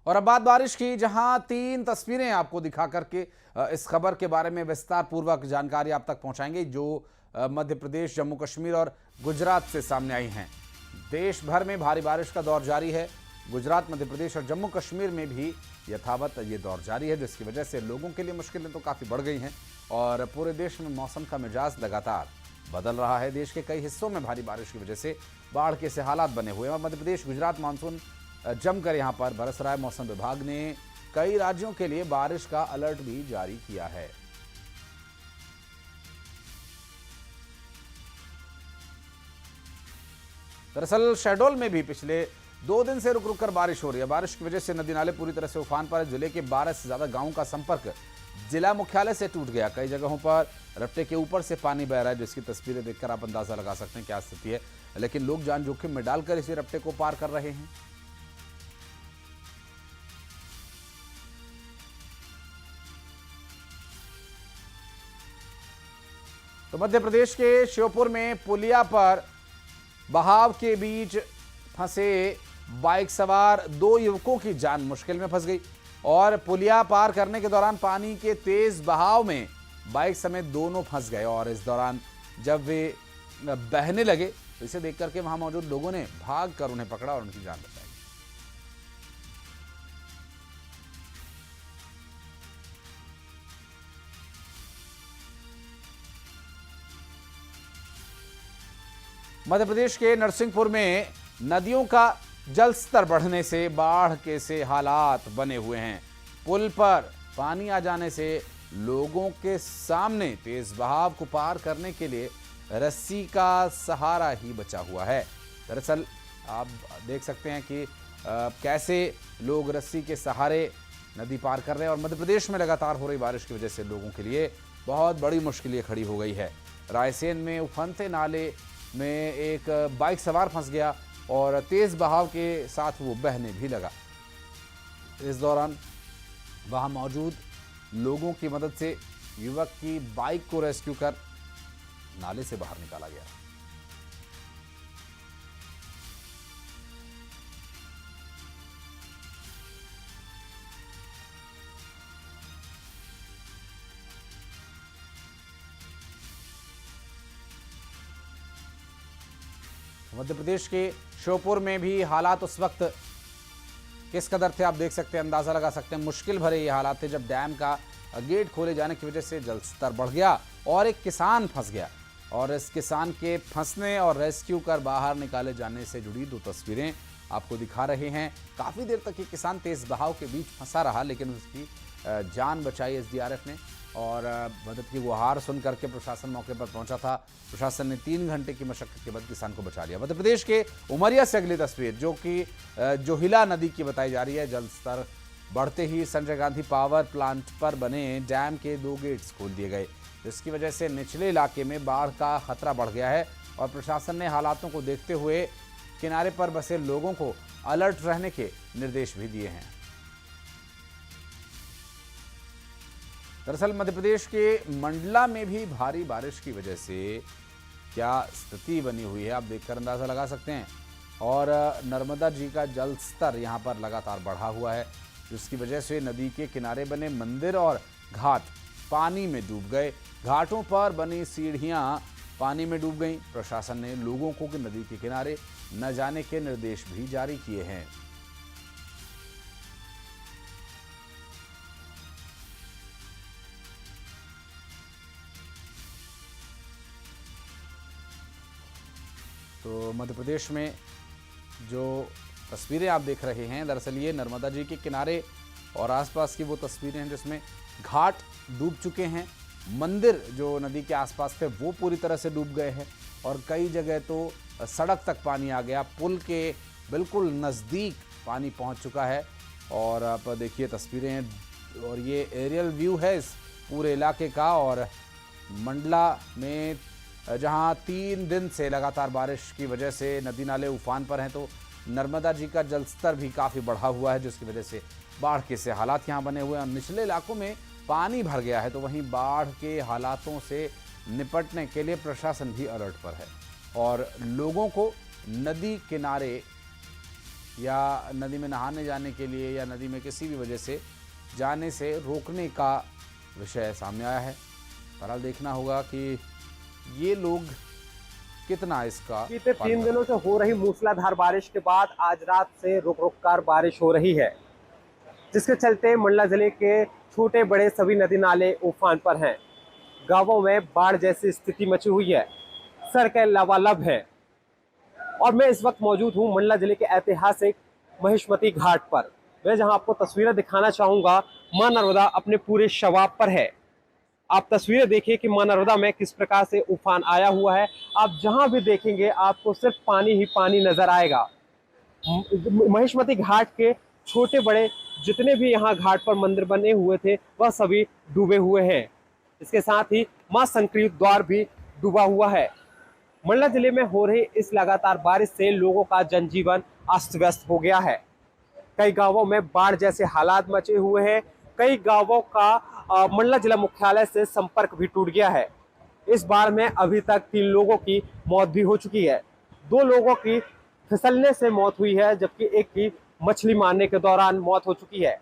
और अब बात बारिश की, जहां 3 तस्वीरें आपको दिखा करके इस खबर के बारे में विस्तार पूर्वक जानकारी आप तक पहुंचाएंगे, जो मध्य प्रदेश, जम्मू कश्मीर और गुजरात से सामने आई हैं। देश भर में भारी बारिश का दौर जारी है। गुजरात, मध्य प्रदेश और जम्मू कश्मीर में भी यथावत ये दौर जारी है, जिसकी वजह से लोगों के लिए मुश्किलें तो काफ़ी बढ़ गई हैं और पूरे देश में मौसम का मिजाज लगातार बदल रहा है। देश के कई हिस्सों में भारी बारिश की वजह से बाढ़ के से हालात बने हुए हैं और मध्य प्रदेश, गुजरात मानसून जमकर यहां पर बरस रहा है। मौसम विभाग ने कई राज्यों के लिए बारिश का अलर्ट भी जारी किया है। दरअसल शहडोल में भी पिछले 2 दिन से रुक रुक कर बारिश हो रही है। बारिश की वजह से नदी नाले पूरी तरह से उफान पर है। जिले के 12 से ज्यादा गांवों का संपर्क जिला मुख्यालय से टूट गया। कई जगहों पर रपटे के ऊपर से पानी बह रहा है, जिसकी तस्वीरें देखकर आप अंदाजा लगा सकते हैं क्या स्थिति है। लेकिन लोग जान जोखिम में डालकर इसी रपटे को पार कर रहे हैं। तो मध्य प्रदेश के श्योपुर में पुलिया पर बहाव के बीच फंसे बाइक सवार 2 युवकों की जान मुश्किल में फंस गई और पुलिया पार करने के दौरान पानी के तेज बहाव में बाइक समेत दोनों फंस गए। और इस दौरान जब वे बहने लगे तो इसे देख करके वहां मौजूद लोगों ने भाग कर उन्हें पकड़ा और उनकी जान बचाई। मध्य प्रदेश के नरसिंहपुर में नदियों का जल स्तर बढ़ने से बाढ़ के से हालात बने हुए हैं। पुल पर पानी आ जाने से लोगों के सामने तेज बहाव को पार करने के लिए रस्सी का सहारा ही बचा हुआ है। दरअसल आप देख सकते हैं कि कैसे लोग रस्सी के सहारे नदी पार कर रहे हैं और मध्य प्रदेश में लगातार हो रही बारिश की वजह से लोगों के लिए बहुत बड़ी मुश्किलें खड़ी हो गई है। रायसेन में उफनते नाले में एक बाइक सवार फंस गया और तेज बहाव के साथ वो बहने भी लगा। इस दौरान वहां मौजूद लोगों की मदद से युवक की बाइक को रेस्क्यू कर नाले से बाहर निकाला गया। मध्य प्रदेश के श्योपुर में भी हालात उस वक्त किस कदर थे आप देख सकते हैं, अंदाजा लगा सकते हैं। मुश्किल भरे ये हालात थे जब डैम का गेट खोले जाने की वजह से जल स्तर बढ़ गया और एक किसान फंस गया और इस किसान के फंसने और रेस्क्यू कर बाहर निकाले जाने से जुड़ी 2 तस्वीरें आपको दिखा रहे हैं। काफ़ी देर तक ये किसान तेज बहाव के बीच फंसा रहा, लेकिन उसकी जान बचाई एसडीआरएफ ने और मदद की गुहार सुन करके प्रशासन मौके पर पहुंचा था। प्रशासन ने 3 घंटे की मशक्कत के बाद किसान को बचा लिया। मध्य प्रदेश के उमरिया से अगली तस्वीर, जो कि जोहिला नदी की बताई जा रही है। जल स्तर बढ़ते ही संजय गांधी पावर प्लांट पर बने डैम के 2 गेट्स खोल दिए गए, जिसकी वजह से निचले इलाके में बाढ़ का खतरा बढ़ गया है और प्रशासन ने हालातों को देखते हुए किनारे पर बसे लोगों को अलर्ट रहने के निर्देश भी दिए हैं। दरअसल मध्य प्रदेश के मंडला में भी भारी बारिश की वजह से क्या स्थिति बनी हुई है आप देखकर अंदाजा लगा सकते हैं और नर्मदा जी का जल स्तर यहां पर लगातार बढ़ा हुआ है, जिसकी वजह से नदी के किनारे बने मंदिर और घाट पानी में डूब गए। घाटों पर बनी सीढ़ियां पानी में डूब गईं। प्रशासन ने लोगों को नदी के किनारे न जाने के निर्देश भी जारी किए हैं। तो मध्य प्रदेश में जो तस्वीरें आप देख रहे हैं, दरअसल ये नर्मदा जी के किनारे और आसपास की वो तस्वीरें हैं जिसमें घाट डूब चुके हैं। मंदिर जो नदी के आसपास थे वो पूरी तरह से डूब गए हैं और कई जगह तो सड़क तक पानी आ गया। पुल के बिल्कुल नज़दीक पानी पहुंच चुका है और आप देखिए तस्वीरें और ये एरियल व्यू है इस पूरे इलाके का। और मंडला में जहां 3 दिन से लगातार बारिश की वजह से नदी नाले उफान पर हैं, तो नर्मदा जी का जल स्तर भी काफ़ी बढ़ा हुआ है, जिसकी वजह से बाढ़ के से हालात यहां बने हुए हैं और निचले इलाकों में पानी भर गया है। तो वहीं बाढ़ के हालातों से निपटने के लिए प्रशासन भी अलर्ट पर है और लोगों को नदी किनारे या नदी में नहाने जाने के लिए या नदी में किसी भी वजह से जाने से रोकने का विषय सामने आया है। बहरहाल देखना होगा कि ये लोग कितना इसका बीते 3 दिनों से हो रही मूसलाधार बारिश के बाद आज रात से रुक रुक कर बारिश हो रही है, जिसके चलते मंडला जिले के छोटे बड़े सभी नदी नाले उफान पर हैं। गांवों में बाढ़ जैसी स्थिति मची हुई है, सड़कें लबालब हैं। और मैं इस वक्त मौजूद हूं मंडला जिले के ऐतिहासिक महिष्मती घाट पर। मैं जहां आपको तस्वीरें दिखाना चाहूंगा, मां नर्मदा अपने पूरे शबाब पर है। आप तस्वीरें देखिए कि मां नर्मदा में किस प्रकार से उफान आया हुआ है। आप जहां भी देखेंगे आपको सिर्फ पानी ही पानी नजर आएगा। महिष्मती घाट के छोटे बड़े जितने भी यहाँ घाट पर मंदिर बने हुए थे वह सभी डूबे हुए हैं। इसके साथ ही मां संक्रीत द्वार भी डूबा हुआ है। मंडला जिले में हो रही इस लगातार बारिश से लोगों का जनजीवन अस्त व्यस्त हो गया है। कई गांवों में बाढ़ जैसे हालात मचे हुए हैं। कई गांवों का मंडला जिला मुख्यालय से संपर्क भी टूट गया है। इस बाढ़ में अभी तक 3 लोगों की मौत भी हो चुकी है। 2 लोगों की फिसलने से मौत हुई है, जबकि एक की मछली मारने के दौरान मौत हो चुकी है।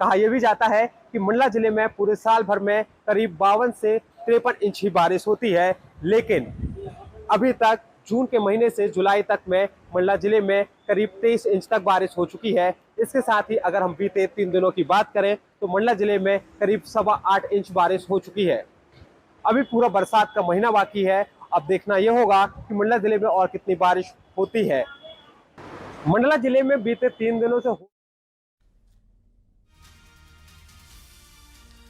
कहा यह भी जाता है कि मंडला जिले में पूरे साल भर में करीब 52 से 53 इंच ही बारिश होती है, लेकिन अभी तक जून के महीने से जुलाई तक में मंडला जिले में करीब 23 इंच तक बारिश हो चुकी है। इसके साथ ही अगर हम बीते 3 दिनों की बात करें तो मंडला जिले में करीब 8.25 इंच बारिश हो चुकी है। अभी पूरा बरसात का महीना बाकी है। अब देखना यह होगा कि मंडला जिले में और कितनी बारिश होती है। मंडला जिले में बीते 3 दिनों से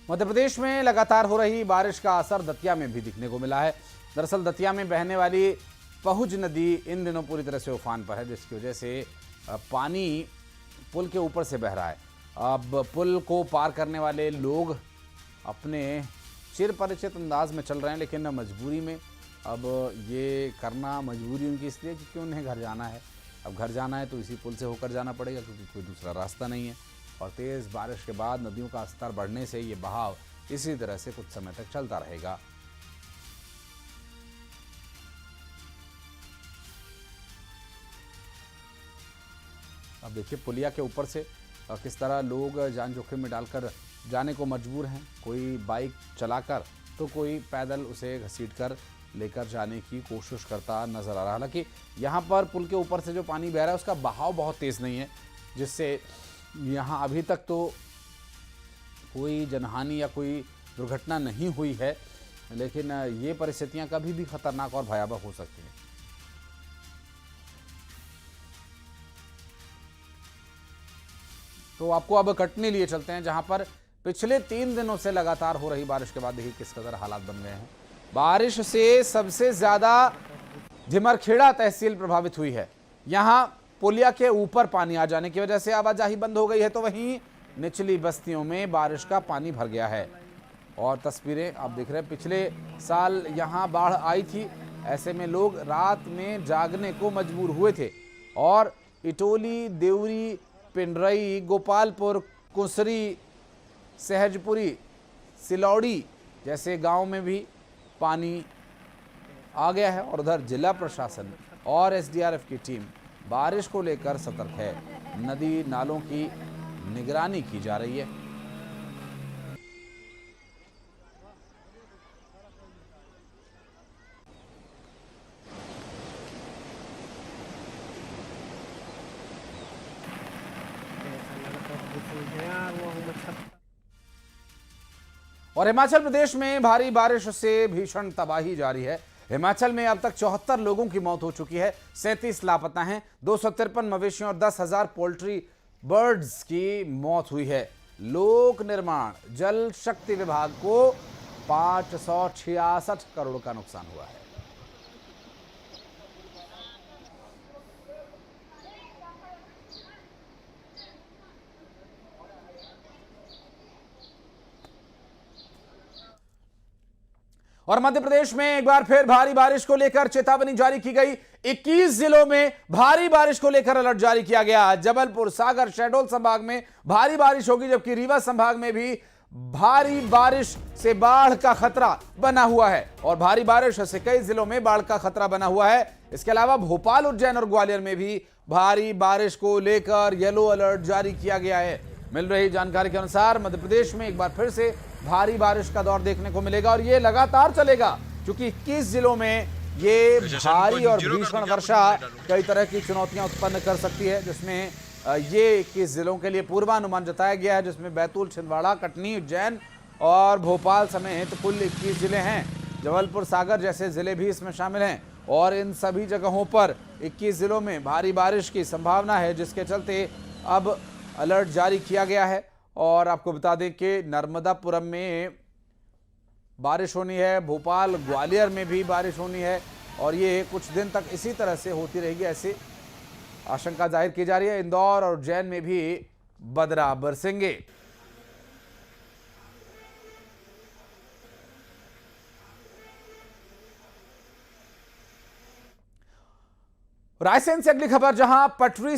मध्य प्रदेश में लगातार हो रही बारिश का असर दतिया में भी दिखने को मिला है। दरअसल दतिया में बहने वाली पहुज नदी इन दिनों पूरी तरह से उफान पर है, जिसकी वजह से पानी पुल के ऊपर से बह रहा है। अब पुल को पार करने वाले लोग अपने चिर परिचित अंदाज में चल रहे हैं, लेकिन मजबूरी में अब ये करना मजबूरी उनकी इसलिए क्योंकि उन्हें घर जाना है। अब घर जाना है तो इसी पुल से होकर जाना पड़ेगा, क्योंकि कोई दूसरा रास्ता नहीं है। और तेज़ बारिश के बाद नदियों का स्तर बढ़ने से ये बहाव इसी तरह से कुछ समय तक चलता रहेगा। अब देखिए पुलिया के ऊपर से किस तरह लोग जान जोखिम में डालकर जाने को मजबूर हैं। कोई बाइक चलाकर तो कोई पैदल उसे घसीटकर लेकर जाने की कोशिश करता नजर आ रहा है। हालांकि यहाँ पर पुल के ऊपर से जो पानी बह रहा है उसका बहाव बहुत तेज़ नहीं है, जिससे यहाँ अभी तक तो कोई जनहानि या कोई दुर्घटना नहीं हुई है, लेकिन ये परिस्थितियाँ कभी भी खतरनाक और भयावह हो सकती हैं। तो आपको अब कटनी लिए चलते हैं, जहां पर पिछले 3 दिनों से लगातार हो रही बारिश के बाद देखिए किस कदर हालात बन गए हैं। बारिश से सबसे ज्यादा धिमरखेड़ा तहसील प्रभावित हुई है। यहां पुलिया के ऊपर पानी आ जाने की वजह से आवाजाही बंद हो गई है, तो वहीं निचली बस्तियों में बारिश का पानी भर गया है। और तस्वीरें आप देख रहे हैं, पिछले साल यहां बाढ़ आई थी, ऐसे में लोग रात में जागने को मजबूर हुए थे। और इटोली, देवरी, पिंडरई, गोपालपुर, कुसरी, सहजपुरी, सिलौड़ी जैसे गांव में भी पानी आ गया है। और उधर जिला प्रशासन और एसडीआरएफ की टीम बारिश को लेकर सतर्क है। नदी नालों की निगरानी की जा रही है। और हिमाचल प्रदेश में भारी बारिश से भीषण तबाही जारी है। हिमाचल में अब तक 74 लोगों की मौत हो चुकी है, 37 लापता हैं, 253 मवेशियों और 10,000 पोल्ट्री बर्ड्स की मौत हुई है। लोक निर्माण जल शक्ति विभाग को 566 करोड़ का नुकसान हुआ है। और मध्य प्रदेश में एक बार फिर भारी बारिश को लेकर चेतावनी जारी की गई। 21 जिलों में भारी बारिश को लेकर अलर्ट जारी किया गया। जबलपुर, सागर, शहडोल संभाग में भारी बारिश होगी, जबकि रीवा संभाग में भी भारी बारिश से बाढ़ का खतरा बना हुआ है। और भारी बारिश से कई जिलों में बाढ़ का खतरा बना हुआ है। इसके अलावा भोपाल, उज्जैन और ग्वालियर में भी भारी बारिश को लेकर येलो अलर्ट जारी किया गया है। मिल रही जानकारी के अनुसार मध्य प्रदेश में एक बार फिर से भारी बारिश का दौर देखने को मिलेगा और ये लगातार चलेगा, क्योंकि 21 जिलों में ये भारी और भीषण वर्षा कई तरह की चुनौतियां उत्पन्न कर सकती है, जिसमें ये 21 जिलों के लिए पूर्वानुमान जताया गया है, जिसमें बैतूल, छिंदवाड़ा, कटनी, उज्जैन और भोपाल समेत कुल 21 जिले हैं। जबलपुर, सागर जैसे जिले भी इसमें शामिल हैं और इन सभी जगहों पर 21 जिलों में भारी बारिश की संभावना है, जिसके चलते अब अलर्ट जारी किया गया है। और आपको बता दें कि नर्मदापुरम में बारिश होनी है, भोपाल, ग्वालियर में भी बारिश होनी है और ये कुछ दिन तक इसी तरह से होती रहेगी, ऐसी आशंका जाहिर की जा रही है। इंदौर और उज्जैन में भी बदरा बरसेंगे। रायसेन से अगली खबर, जहां पटरी